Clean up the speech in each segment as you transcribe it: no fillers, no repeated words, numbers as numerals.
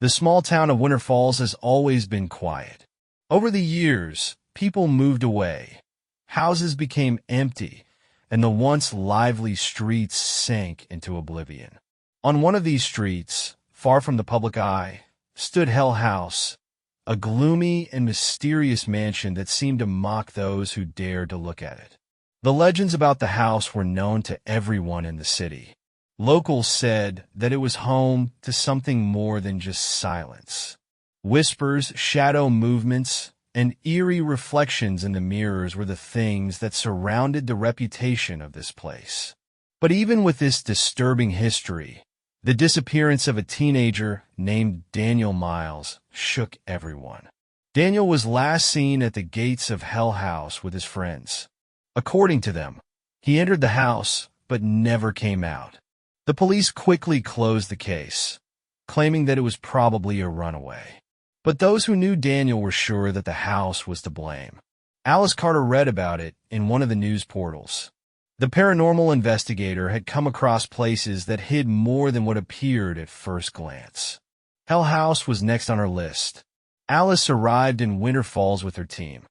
The small town of Winter Falls has always been quiet. Over the years, people moved away. Houses became empty, and the once lively streets sank into oblivion. On one of these streets, far from the public eye, stood Hell House, a gloomy and mysterious mansion that seemed to mock those who dared to look at it. The legends about the house were known to everyone in the city. Locals said that it was home to something more than just silence. Whispers, shadow movements, and eerie reflections in the mirrors were the things that surrounded the reputation of this place. But even with this disturbing history, the disappearance of a teenager named Daniel Miles shook everyone. Daniel was last seen at the gates of Hell House with his friends. According to them, he entered the house but never came out. The police quickly closed the case, claiming that it was probably a runaway. But those who knew Daniel were sure that the house was to blame. Alice Carter read about it in one of the news portals. The paranormal investigator had come across places that hid more than what appeared at first glance. Hell House was next on her list. Alice arrived in Winter Falls with her team.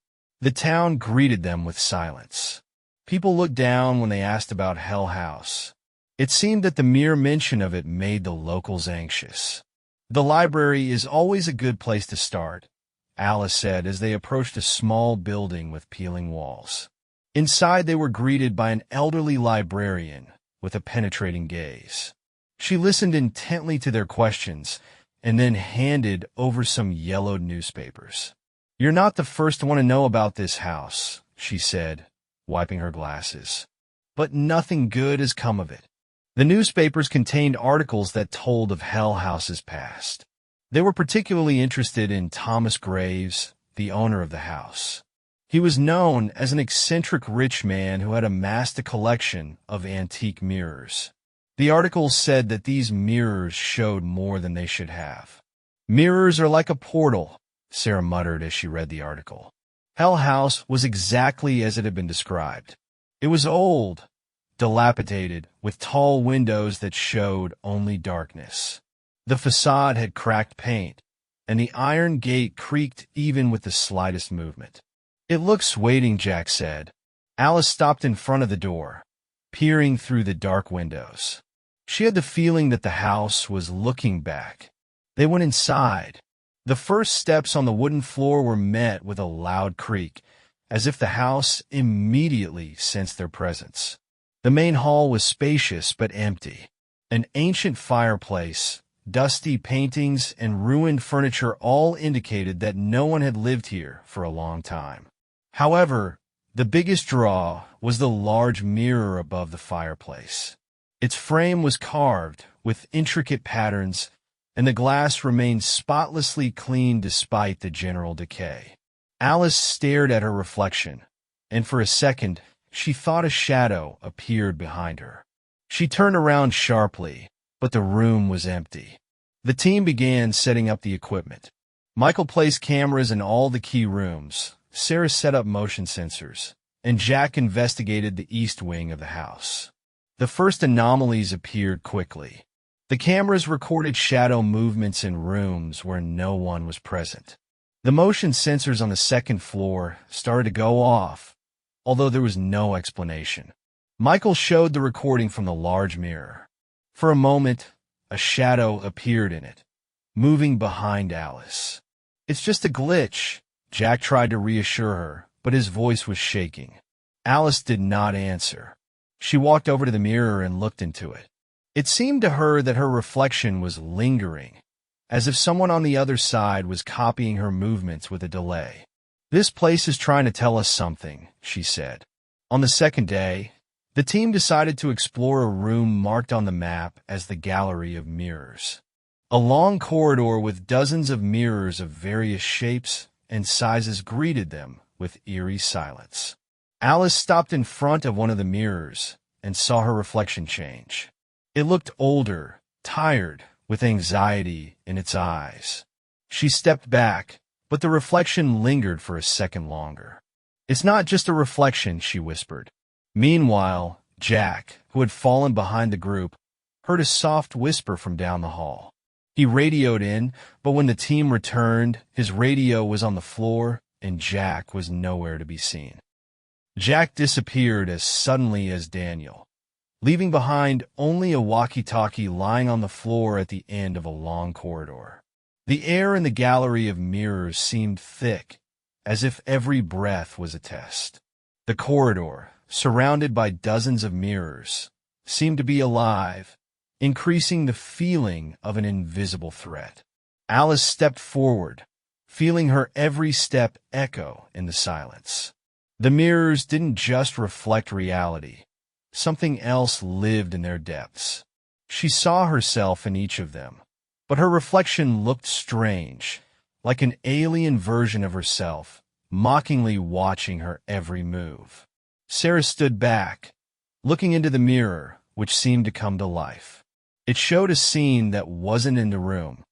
The town greeted them with silence. People looked down when they asked about Hell House. It seemed that the mere mention of it made the locals anxious. The library is always a good place to start, Alice said as they approached a small building with peeling walls. Inside, they were greeted by an elderly librarian with a penetrating gaze. She listened intently to their questions and then handed over some yellowed newspapers. "You're not the first one to know about this house," she said, wiping her glasses. "But nothing good has come of it." The newspapers contained articles that told of Hell House's past. They were particularly interested in Thomas Graves, the owner of the house. He was known as an eccentric rich man who had amassed a collection of antique mirrors. The articles said that these mirrors showed more than they should have. "Mirrors are like a portal," Sarah muttered as she read the article. Hell House was exactly as it had been described. It was old, dilapidated, with tall windows that showed only darkness. The facade had cracked paint, and the iron gate creaked even with the slightest movement. "It looks waiting," Jack said. Alice stopped in front of the door, peering through the dark windows. She had the feeling that the house was looking back. They went inside. The first steps on the wooden floor were met with a loud creak, as if the house immediately sensed their presence. The main hall was spacious but empty. An ancient fireplace, dusty paintings, and ruined furniture all indicated that no one had lived here for a long time. However, the biggest draw was the large mirror above the fireplace. Its frame was carved with intricate patterns, and the glass remained spotlessly clean despite the general decay. Alice stared at her reflection, and for a second, she thought a shadow appeared behind her. She turned around sharply, but the room was empty. The team began setting up the equipment. Michael placed cameras in all the key rooms, Sarah set up motion sensors, and Jack investigated the east wing of the house. The first anomalies appeared quickly. The cameras recorded shadow movements in rooms where no one was present. The motion sensors on the second floor started to go off, although there was no explanation. Michael showed the recording from the large mirror. For a moment, a shadow appeared in it, moving behind Alice. "It's just a glitch," Jack tried to reassure her, but his voice was shaking. Alice did not answer. She walked over to the mirror and looked into it. It seemed to her that her reflection was lingering, as if someone on the other side was copying her movements with a delay. "This place is trying to tell us something," she said. On the second day, the team decided to explore a room marked on the map as the Gallery of Mirrors. A long corridor with dozens of mirrors of various shapes and sizes greeted them with eerie silence. Alice stopped in front of one of the mirrors and saw her reflection change. It looked older, tired, with anxiety in its eyes. She stepped back, but the reflection lingered for a second longer. "It's not just a reflection," she whispered. Meanwhile, Jack, who had fallen behind the group, heard a soft whisper from down the hall. He radioed in, but when the team returned, his radio was on the floor and Jack was nowhere to be seen. Jack disappeared as suddenly as Daniel, leaving behind only a walkie-talkie lying on the floor at the end of a long corridor. The air in the gallery of mirrors seemed thick, as if every breath was a test. The corridor, surrounded by dozens of mirrors, seemed to be alive, increasing the feeling of an invisible threat. Alice stepped forward, feeling her every step echo in the silence. The mirrors didn't just reflect reality. Something else lived in their depths. She saw herself in each of them, but her reflection looked strange, like an alien version of herself, mockingly watching her every move. Sarah stood back, looking into the mirror, which seemed to come to life. It showed a scene that wasn't in the room,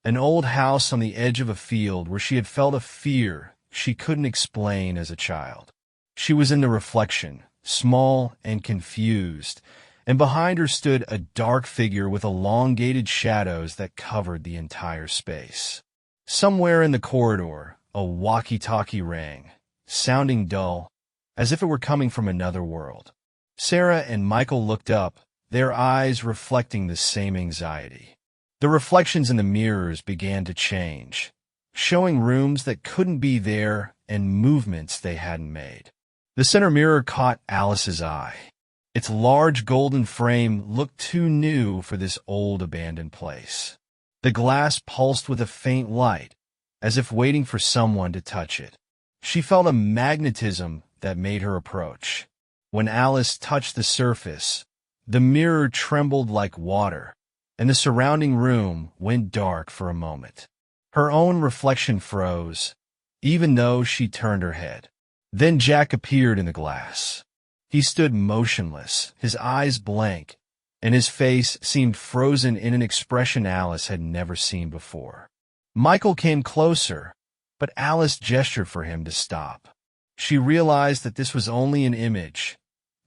an old house on the edge of a field where she had felt a fear she couldn't explain as a child. She was in the reflection, small and confused, and behind her stood a dark figure with elongated shadows that covered the entire space. Somewhere in the corridor, a walkie-talkie rang, sounding dull, as if it were coming from another world. Sarah and Michael looked up, their eyes reflecting the same anxiety. The reflections in the mirrors began to change, showing rooms that couldn't be there and movements they hadn't made. The center mirror caught Alice's eye. Its large golden frame looked too new for this old abandoned place. The glass pulsed with a faint light, as if waiting for someone to touch it. She felt a magnetism that made her approach. When Alice touched the surface, the mirror trembled like water, and the surrounding room went dark for a moment. Her own reflection froze, even though she turned her head. Then Jack appeared in the glass. He stood motionless, his eyes blank, and his face seemed frozen in an expression Alice had never seen before. Michael came closer, but Alice gestured for him to stop. She realized that this was only an image,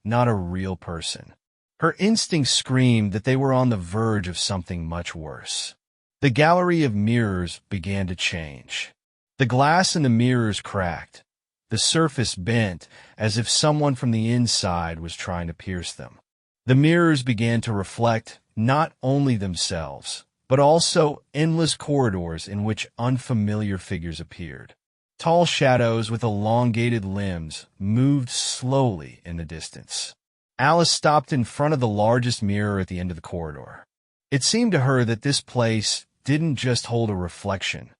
not a real person. Her instincts screamed that they were on the verge of something much worse. The gallery of mirrors began to change. The glass in the mirrors cracked. The surface bent, as if someone from the inside was trying to pierce them. The mirrors began to reflect not only themselves, but also endless corridors in which unfamiliar figures appeared. Tall shadows with elongated limbs moved slowly in the distance. Alice stopped in front of the largest mirror at the end of the corridor. It seemed to her that this place didn't just hold a reflection.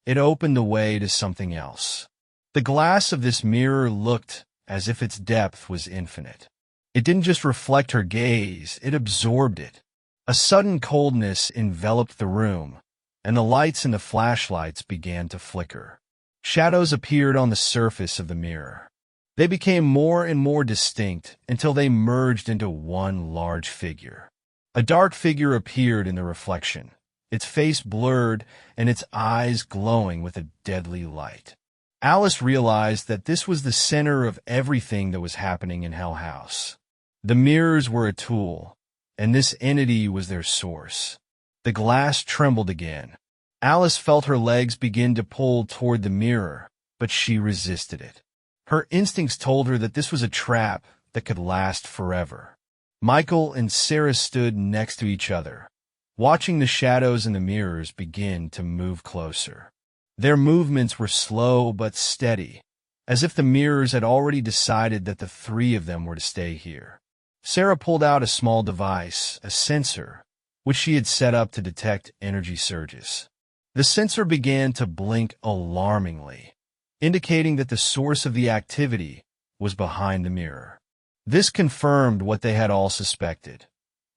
It opened the way to something else. The glass of this mirror looked as if its depth was infinite. It didn't just reflect her gaze, it absorbed it. A sudden coldness enveloped the room, and the lights in the flashlights began to flicker. Shadows appeared on the surface of the mirror. They became more and more distinct until they merged into one large figure. A dark figure appeared in the reflection, its face blurred and its eyes glowing with a deadly light. Alice realized that this was the center of everything that was happening in Hell House. The mirrors were a tool, and this entity was their source. The glass trembled again. Alice felt her legs begin to pull toward the mirror, but she resisted it. Her instincts told her that this was a trap that could last forever. Michael and Sarah stood next to each other, watching the shadows in the mirrors begin to move closer. Their movements were slow but steady, as if the mirrors had already decided that the three of them were to stay here. Sarah pulled out a small device, a sensor, which she had set up to detect energy surges. The sensor began to blink alarmingly, indicating that the source of the activity was behind the mirror. This confirmed what they had all suspected.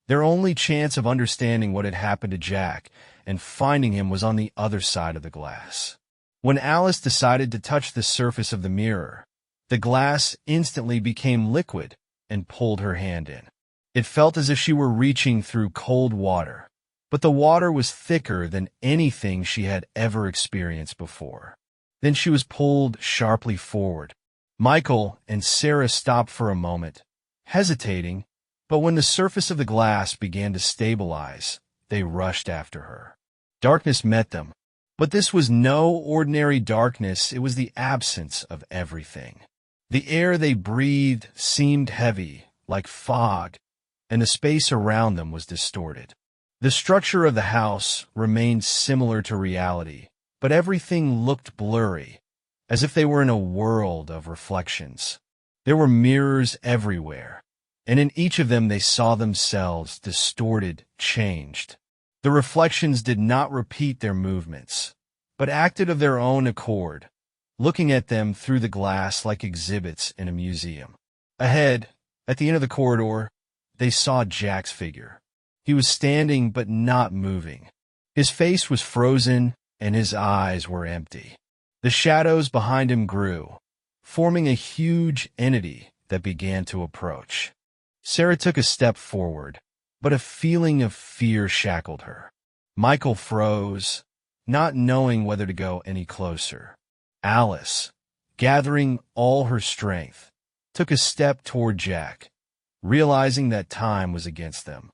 Their only chance of understanding what had happened to Jack and finding him was on the other side of the glass. When Alice decided to touch the surface of the mirror, the glass instantly became liquid and pulled her hand in. It felt as if she were reaching through cold water, but the water was thicker than anything she had ever experienced before. Then she was pulled sharply forward. Michael and Sarah stopped for a moment, hesitating, but when the surface of the glass began to stabilize, they rushed after her. Darkness met them. But this was no ordinary darkness, it was the absence of everything. The air they breathed seemed heavy, like fog, and the space around them was distorted. The structure of the house remained similar to reality, but everything looked blurry, as if they were in a world of reflections. There were mirrors everywhere, and in each of them they saw themselves distorted, changed. The reflections did not repeat their movements, but acted of their own accord, looking at them through the glass like exhibits in a museum. Ahead, at the end of the corridor, they saw Jack's figure. He was standing but not moving. His face was frozen and his eyes were empty. The shadows behind him grew, forming a huge entity that began to approach. Sarah took a step forward, but a feeling of fear shackled her. Michael froze, not knowing whether to go any closer. Alice, gathering all her strength, took a step toward Jack, realizing that time was against them.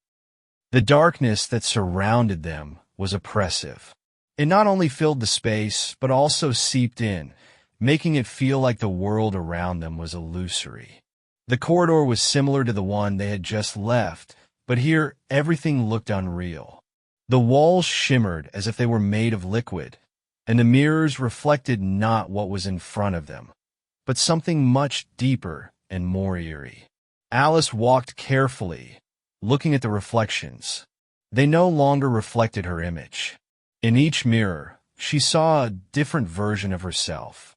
The darkness that surrounded them was oppressive. It not only filled the space, but also seeped in, making it feel like the world around them was illusory. The corridor was similar to the one they had just left, but here everything looked unreal. The walls shimmered as if they were made of liquid, and the mirrors reflected not what was in front of them, but something much deeper and more eerie. Alice walked carefully, looking at the reflections. They no longer reflected her image. In each mirror, she saw a different version of herself.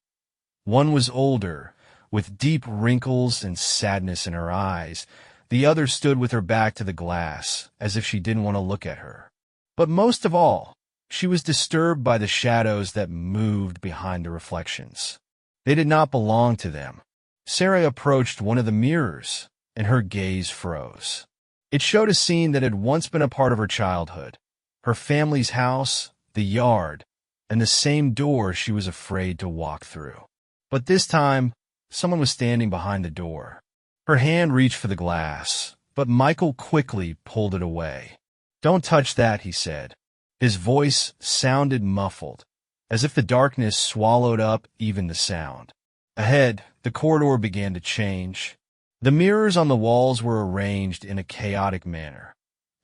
One was older, with deep wrinkles and sadness in her eyes. The other stood with her back to the glass, as if she didn't want to look at her. But most of all, she was disturbed by the shadows that moved behind the reflections. They did not belong to them. Sarah approached one of the mirrors, and her gaze froze. It showed a scene that had once been a part of her childhood, her family's house, the yard, and the same door she was afraid to walk through. But this time, someone was standing behind the door. Her hand reached for the glass, but Michael quickly pulled it away. "Don't touch that," he said. His voice sounded muffled, as if the darkness swallowed up even the sound. Ahead, the corridor began to change. The mirrors on the walls were arranged in a chaotic manner.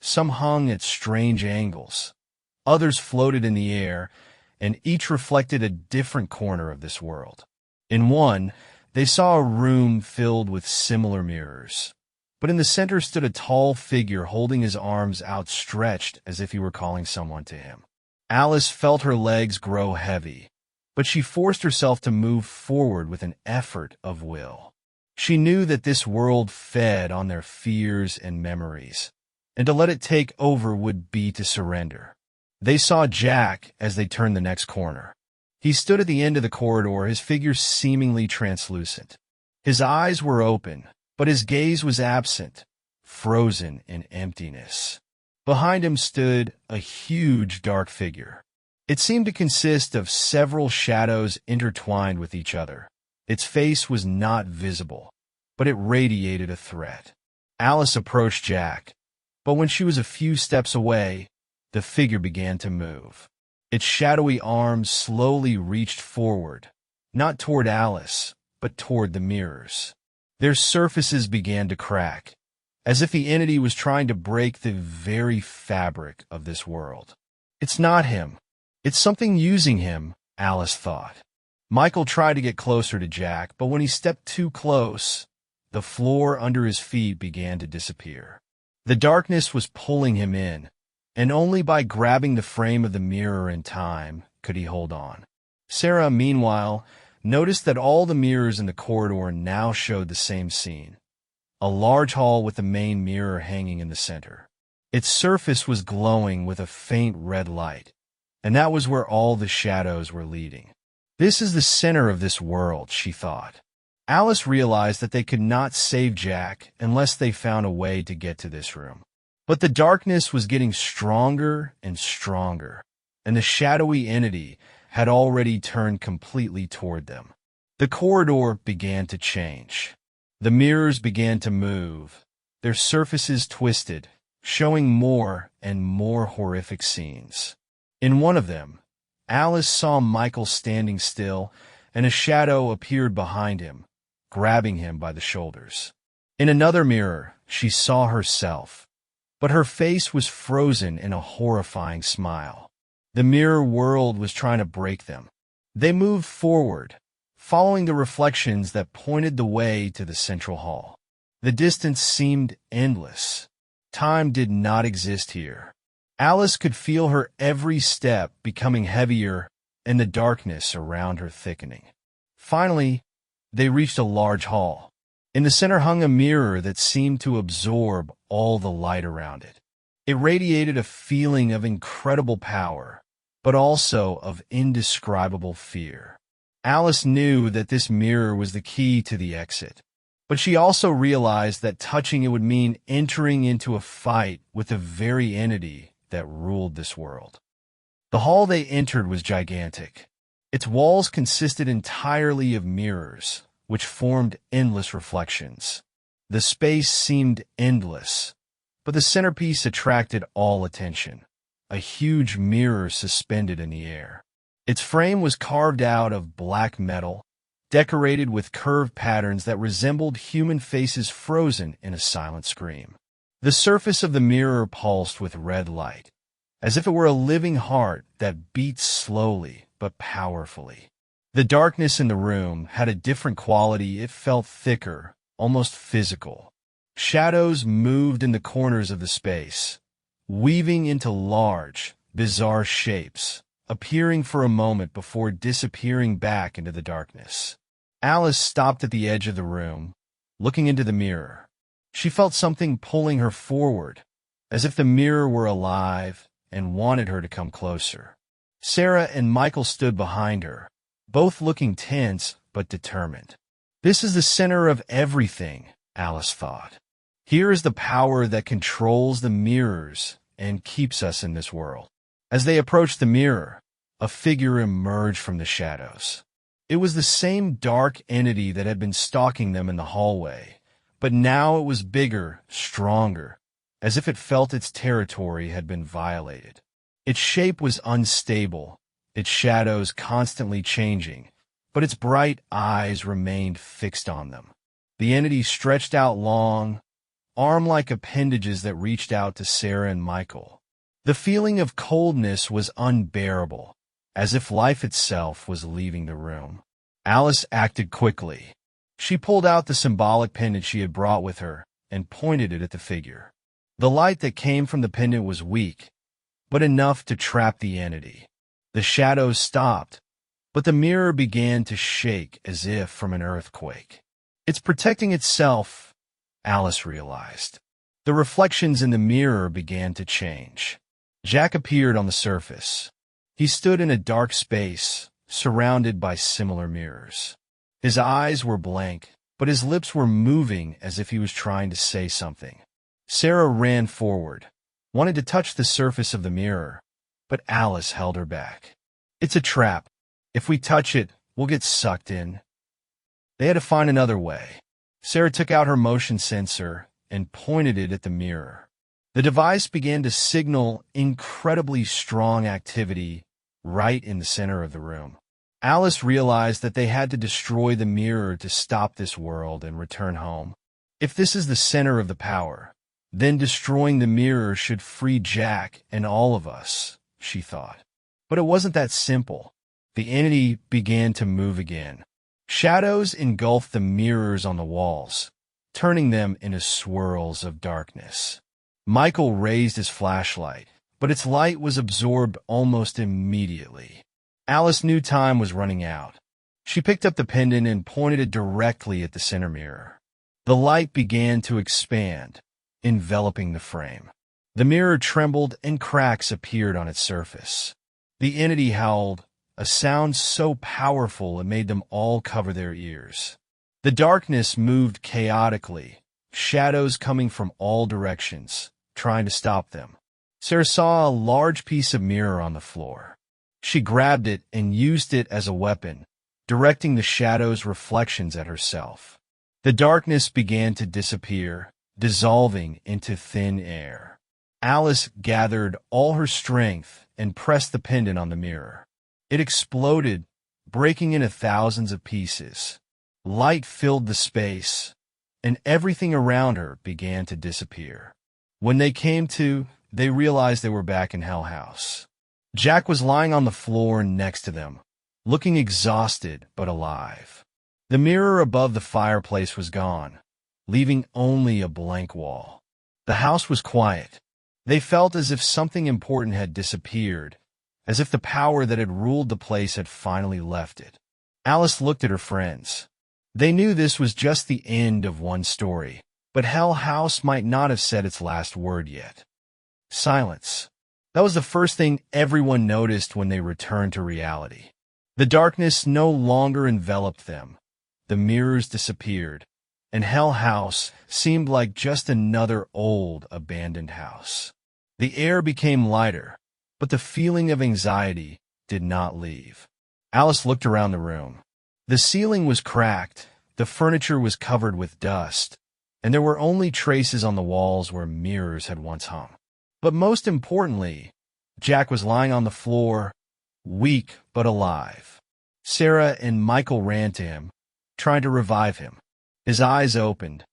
Some hung at strange angles. Others floated in the air, and each reflected a different corner of this world. In one, they saw a room filled with similar mirrors. But in the center stood a tall figure holding his arms outstretched as if he were calling someone to him. Alice felt her legs grow heavy, but she forced herself to move forward with an effort of will. She knew that this world fed on their fears and memories, and to let it take over would be to surrender. They saw Jack as they turned the next corner. He stood at the end of the corridor, his figure seemingly translucent. His eyes were open, but his gaze was absent, frozen in emptiness. Behind him stood a huge dark figure. It seemed to consist of several shadows intertwined with each other. Its face was not visible, but it radiated a threat. Alice approached Jack, but when she was a few steps away, the figure began to move. Its shadowy arms slowly reached forward, not toward Alice, but toward the mirrors. Their surfaces began to crack, as if the entity was trying to break the very fabric of this world. "It's not him. It's something using him," Alice thought. Michael tried to get closer to Jack, but when he stepped too close, the floor under his feet began to disappear. The darkness was pulling him in, and only by grabbing the frame of the mirror in time could he hold on. Sarah, meanwhile, noticed that all the mirrors in the corridor now showed the same scene. A large hall with the main mirror hanging in the center. Its surface was glowing with a faint red light, and that was where all the shadows were leading. "This is the center of this world," she thought. Alice realized that they could not save Jack unless they found a way to get to this room. But the darkness was getting stronger and stronger, and the shadowy entity had already turned completely toward them. The corridor began to change. The mirrors began to move, their surfaces twisted, showing more and more horrific scenes. In one of them, Alice saw Michael standing still, and a shadow appeared behind him, grabbing him by the shoulders. In another mirror, she saw herself, but her face was frozen in a horrifying smile. The mirror world was trying to break them. They moved forward, following the reflections that pointed the way to the central hall. The distance seemed endless. Time did not exist here. Alice could feel her every step becoming heavier and the darkness around her thickening. Finally, they reached a large hall. In the center hung a mirror that seemed to absorb all the light around it. It radiated a feeling of incredible power, but also of indescribable fear. Alice knew that this mirror was the key to the exit, but she also realized that touching it would mean entering into a fight with the very entity that ruled this world. The hall they entered was gigantic. Its walls consisted entirely of mirrors, which formed endless reflections. The space seemed endless, but the centerpiece attracted all attention, a huge mirror suspended in the air. Its frame was carved out of black metal, decorated with curved patterns that resembled human faces frozen in a silent scream. The surface of the mirror pulsed with red light, as if it were a living heart that beat slowly but powerfully. The darkness in the room had a different quality. It felt thicker, almost physical. Shadows moved in the corners of the space, weaving into large, bizarre shapes, appearing for a moment before disappearing back into the darkness. Alice stopped at the edge of the room, looking into the mirror. She felt something pulling her forward, as if the mirror were alive and wanted her to come closer. Sarah and Michael stood behind her, both looking tense but determined. This is the center of everything, Alice thought. Here is the power that controls the mirrors and keeps us in this world. As they approached the mirror, a figure emerged from the shadows. It was the same dark entity that had been stalking them in the hallway, but now it was bigger, stronger, as if it felt its territory had been violated. Its shape was unstable, its shadows constantly changing, but its bright eyes remained fixed on them. The entity stretched out long, arm-like appendages that reached out to Sarah and Michael. The feeling of coldness was unbearable, as if life itself was leaving the room. Alice acted quickly. She pulled out the symbolic pendant she had brought with her and pointed it at the figure. The light that came from the pendant was weak, but enough to trap the entity. The shadows stopped, but the mirror began to shake as if from an earthquake. It's protecting itself, Alice realized. The reflections in the mirror began to change. Jack appeared on the surface. He stood in a dark space, surrounded by similar mirrors. His eyes were blank, but his lips were moving as if he was trying to say something. Sarah ran forward, wanted to touch the surface of the mirror, but Alice held her back. It's a trap. If we touch it, we'll get sucked in. They had to find another way. Sarah took out her motion sensor and pointed it at the mirror. The device began to signal incredibly strong activity right in the center of the room. Alice realized that they had to destroy the mirror to stop this world and return home. If this is the center of the power, then destroying the mirror should free Jack and all of us, she thought. But it wasn't that simple. The entity began to move again. Shadows engulfed the mirrors on the walls, turning them into swirls of darkness. Michael raised his flashlight, but its light was absorbed almost immediately. Alice knew time was running out. She picked up the pendant and pointed it directly at the center mirror. The light began to expand, enveloping the frame. The mirror trembled and cracks appeared on its surface. The entity howled, a sound so powerful it made them all cover their ears. The darkness moved chaotically, shadows coming from all directions, trying to stop them. Sarah saw a large piece of mirror on the floor. She grabbed it and used it as a weapon, directing the shadow's reflections at herself. The darkness began to disappear, dissolving into thin air. Alice gathered all her strength and pressed the pendant on the mirror. It exploded, breaking into thousands of pieces. Light filled the space, and everything around her began to disappear. When they came to, they realized they were back in Hell House. Jack was lying on the floor next to them, looking exhausted but alive. The mirror above the fireplace was gone, leaving only a blank wall. The house was quiet. They felt as if something important had disappeared, as if the power that had ruled the place had finally left it. Alice looked at her friends. They knew this was just the end of one story, but Hell House might not have said its last word yet. Silence. That was the first thing everyone noticed when they returned to reality. The darkness no longer enveloped them. The mirrors disappeared, and Hell House seemed like just another old, abandoned house. The air became lighter, but the feeling of anxiety did not leave. Alice looked around the room. The ceiling was cracked, the furniture was covered with dust, and there were only traces on the walls where mirrors had once hung. But most importantly, Jack was lying on the floor, weak but alive. Sarah and Michael ran to him, trying to revive him. His eyes opened,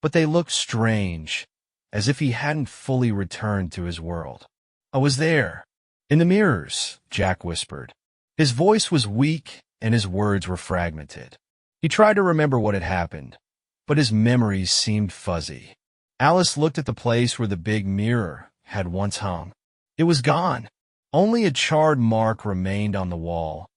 but they looked strange, as if he hadn't fully returned to his world. "I was there, in the mirrors," Jack whispered. His voice was weak and his words were fragmented. He tried to remember what had happened, but his memories seemed fuzzy. Alice looked at the place where the big mirror had once hung. It was gone. Only a charred mark remained on the wall,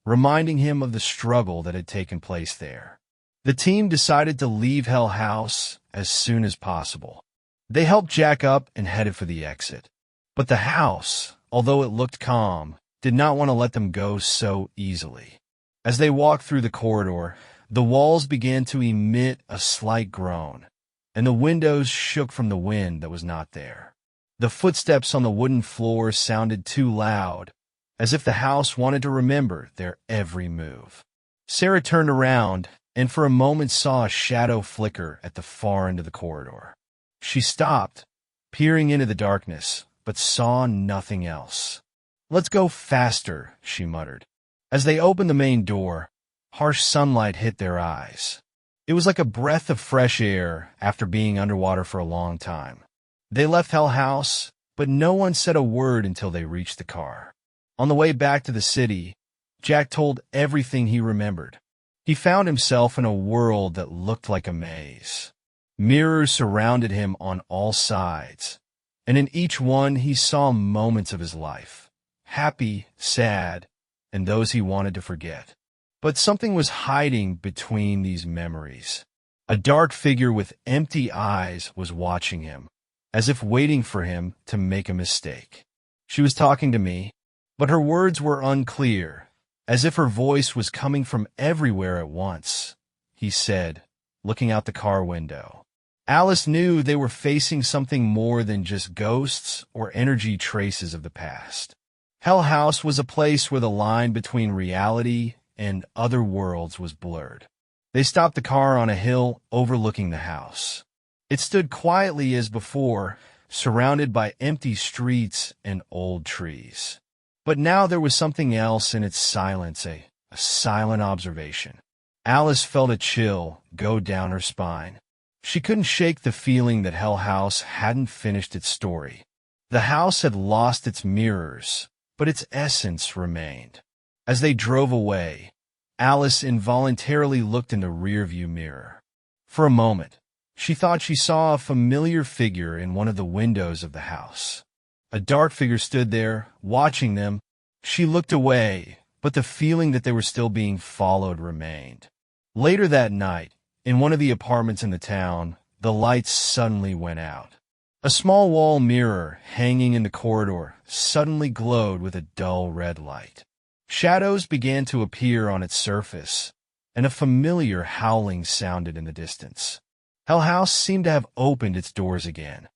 reminding him of the struggle that had taken place there. The team decided to leave Hell House as soon as possible. They helped Jack up and headed for the exit. But the house, although it looked calm, did not want to let them go so easily. As they walked through the corridor, the walls began to emit a slight groan, and the windows shook from the wind that was not there. The footsteps on the wooden floor sounded too loud, as if the house wanted to remember their every move. Sarah turned around and for a moment saw a shadow flicker at the far end of the corridor. She stopped, peering into the darkness, but saw nothing else. "Let's go faster," she muttered. As they opened the main door, harsh sunlight hit their eyes. It was like a breath of fresh air after being underwater for a long time. They left Hell House, but no one said a word until they reached the car. On the way back to the city, Jack told everything he remembered. He found himself in a world that looked like a maze. Mirrors surrounded him on all sides, and in each one he saw moments of his life, happy, sad, and those he wanted to forget. But something was hiding between these memories. A dark figure with empty eyes was watching him, as if waiting for him to make a mistake. She was talking to me, but her words were unclear, as if her voice was coming from everywhere at once, he said, looking out the car window. Alice knew they were facing something more than just ghosts or energy traces of the past. Hell House was a place where the line between reality and other worlds was blurred. They stopped the car on a hill overlooking the house. It stood quietly as before, surrounded by empty streets and old trees. But now there was something else in its silence, a silent observation. Alice felt a chill go down her spine. She couldn't shake the feeling that Hell House hadn't finished its story. The house had lost its mirrors, but its essence remained. As they drove away, Alice involuntarily looked in the rearview mirror. For a moment, she thought she saw a familiar figure in one of the windows of the house. A dark figure stood there, watching them. She looked away, but the feeling that they were still being followed remained. Later that night, in one of the apartments in the town, the lights suddenly went out. A small wall mirror hanging in the corridor suddenly glowed with a dull red light. Shadows began to appear on its surface, and a familiar howling sounded in the distance. Hell House seemed to have opened its doors again.